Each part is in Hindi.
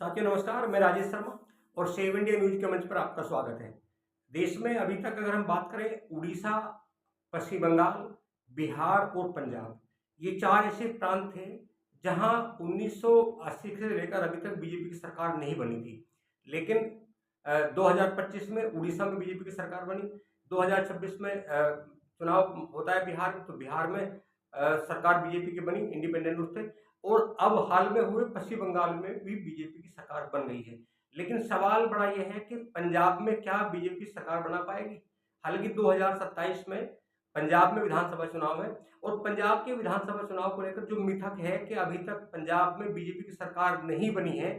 साथियों नमस्कार, मैं राजेश शर्मा और सेव इंडिया न्यूज के मंच पर आपका स्वागत है। देश में अभी तक अगर हम बात करें, उड़ीसा, पश्चिम बंगाल, बिहार और पंजाब, ये चार ऐसे प्रांत थे जहां 1980 से लेकर अभी तक बीजेपी की सरकार नहीं बनी थी। लेकिन 2025 में उड़ीसा में बीजेपी की सरकार बनी। 2026 में चुनाव होता है बिहार में, तो बिहार में सरकार बीजेपी की बनी, इंडिपेंडेंट रूप से। और अब हाल में हुए पश्चिम बंगाल में भी बीजेपी की सरकार बन गई है। लेकिन सवाल बड़ा यह है कि पंजाब में क्या बीजेपी सरकार बना पाएगी? हालांकि 2027 में पंजाब में विधानसभा चुनाव है और पंजाब के विधानसभा चुनाव को लेकर जो मिथक है कि अभी तक पंजाब में बीजेपी की सरकार नहीं बनी है,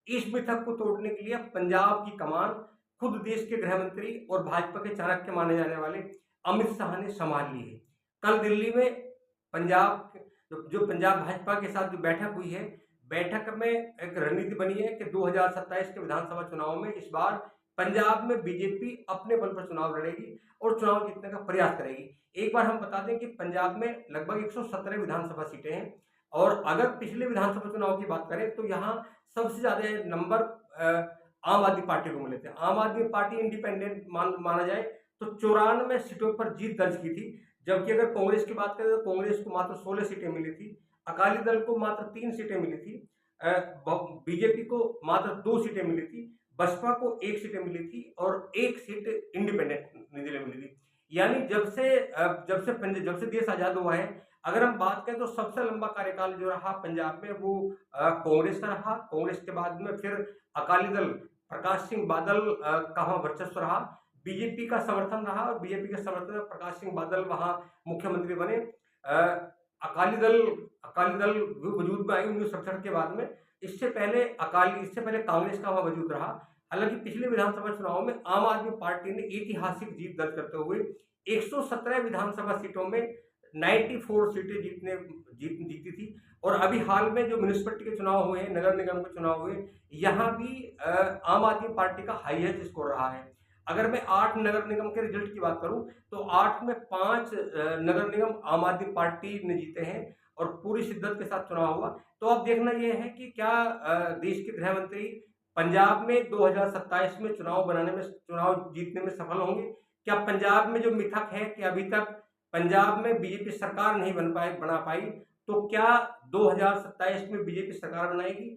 इस मिथक को तोड़ने के लिए पंजाब की कमान खुद देश के गृह मंत्री और भाजपा के चाणक्य माने जाने वाले अमित शाह ने संभाल ली है। कल दिल्ली में पंजाब जो पंजाब भाजपा के साथ जो बैठक हुई है, बैठक में एक रणनीति बनी है कि 2027 के विधानसभा चुनाव में इस बार पंजाब में बीजेपी अपने बल पर चुनाव लड़ेगी और चुनाव जीतने का प्रयास करेगी। एक बार हम बता दें कि पंजाब में लगभग 117 विधानसभा सीटें हैं और अगर पिछले विधानसभा चुनाव की बात करें तो यहाँ सबसे ज्यादा नंबर आम आदमी पार्टी को मिले थे। आम आदमी पार्टी इंडिपेंडेंट माना जाए तो 94 सीटों पर जीत दर्ज की थी, जबकि अगर कांग्रेस की बात करें तो कांग्रेस को मात्र 16 सीटें मिली थी, अकाली दल को मात्र 3 सीटें मिली थी, बीजेपी को मात्र 2 सीटें मिली थी, बसपा को 1 सीटें मिली थी और 1 सीट इंडिपेंडेंट निधि मिली थी। यानी जब से देश आजाद हुआ है, अगर हम बात करें तो सबसे लंबा कार्यकाल जो रहा पंजाब में वो कांग्रेस का रहा। कांग्रेस के बाद में फिर अकाली दल प्रकाश सिंह बादल का वहां वर्चस्व रहा, बीजेपी का समर्थन रहा और बीजेपी के समर्थन में प्रकाश सिंह बादल वहां मुख्यमंत्री बने। अकाली दल वजूद में आई 1967 के बाद में। इससे पहले कांग्रेस का वहां वजूद रहा। हालांकि पिछले विधानसभा चुनाव में आम आदमी पार्टी ने ऐतिहासिक जीत दर्ज करते हुए 117 विधानसभा सीटों में 94 सीटें जीती थी। और अभी हाल में जो म्यूनिसिपैलिटी के चुनाव हुए हैं, नगर निगम के चुनाव हुए, यहाँ भी आम आदमी पार्टी का हाईएस्ट स्कोर रहा है। अगर मैं 8 नगर निगम के रिजल्ट की बात करूं तो 8 में 5 नगर निगम आम आदमी पार्टी ने जीते हैं और पूरी शिद्दत के साथ चुनाव हुआ। तो अब देखना यह है कि क्या देश के गृह मंत्री पंजाब में 2027 में चुनाव जीतने में सफल होंगे? क्या पंजाब में जो मिथक है कि अभी तक पंजाब में बीजेपी सरकार नहीं बना पाई, तो क्या 2027 में बीजेपी सरकार बनाएगी?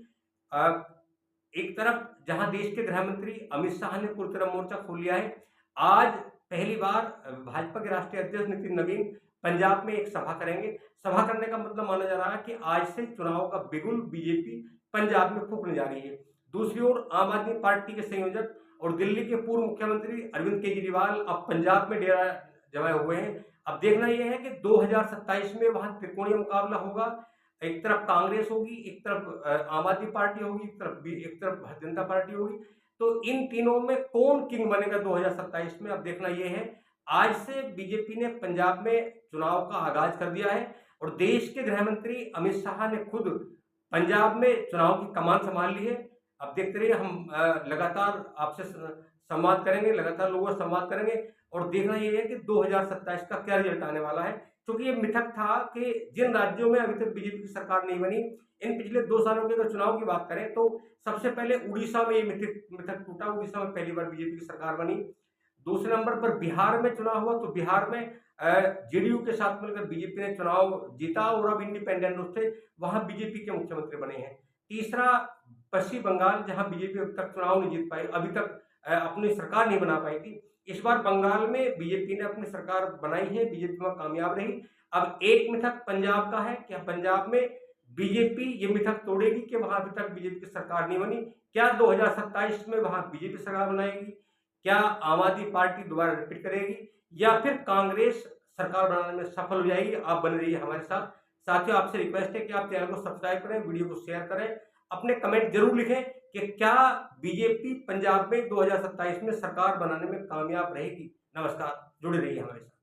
एक तरफ जहां देश के गृह मंत्री अमित शाह ने पूरी तरह मोर्चा खोल लिया है, आज पहली बार भाजपा के राष्ट्रीय अध्यक्ष नितिन नवीन पंजाब में एक सभा करेंगे। सभा करने का मतलब माना जा रहा है कि आज से चुनाव का बिगुल बीजेपी पंजाब में फूंकने जा रही है। दूसरी ओर आम आदमी पार्टी के संयोजक और दिल्ली के पूर्व मुख्यमंत्री अरविंद केजरीवाल अब पंजाब में डेरा जमाए हुए हैं। अब देखना यह है कि 2027 में वहां त्रिकोणीय मुकाबला होगा। एक तरफ कांग्रेस होगी, एक तरफ आम आदमी पार्टी होगी, एक तरफ भारतीय जनता पार्टी होगी। तो इन तीनों में कौन किंग बनेगा 2027 में, अब देखना यह है। आज से बीजेपी ने पंजाब में चुनाव का आगाज कर दिया है और देश के गृह मंत्री अमित शाह ने खुद पंजाब में चुनाव की कमान संभाल ली है। अब देखते रहिए, हम लगातार आपसे संवाद करेंगे, लगातार लोगों से संवाद करेंगे और देखना यह है कि 2027 का क्या रिजल्ट आने वाला है। क्योंकि ये मिथक था कि जिन राज्यों में अभी तक बीजेपी की सरकार नहीं बनी, इन पिछले 2 सालों के अगर चुनाव की बात करें तो सबसे पहले उड़ीसा में ये मिथक टूटा। उड़ीसा में पहली बार बीजेपी की सरकार बनी। दूसरे नंबर पर बिहार में चुनाव हुआ तो बिहार में जेडीयू के साथ मिलकर बीजेपी ने चुनाव जीता और अब इंडिपेंडेंट रूप से वहां बीजेपी के मुख्यमंत्री बने हैं। तीसरा पश्चिम बंगाल, जहां बीजेपी अभी तक चुनाव नहीं जीत पाई, अभी तक अपनी सरकार नहीं बना पाई थी। इस बार बंगाल में बीजेपी ने अपनी सरकार बनाई है, बीजेपी वहां कामयाब रही। अब एक मिथक पंजाब का है, क्या पंजाब में बीजेपी ये मिथक तोड़ेगी कि वहां अभी तक बीजेपी की सरकार नहीं बनी? क्या 2027 में वहां बीजेपी सरकार बनाएगी? क्या आम आदमी पार्टी दोबारा रिपीट करेगी या फिर कांग्रेस सरकार बनाने में सफल हो जाएगी? आप बने रहिए हमारे साथ। साथियों, आपसे रिक्वेस्ट है कि आप चैनल को सब्सक्राइब करें, वीडियो को शेयर करें, अपने कमेंट जरूर लिखें कि क्या बीजेपी पंजाब में 2027 में सरकार बनाने में कामयाब रहेगी। नमस्कार, जुड़े रहिए हमारे साथ।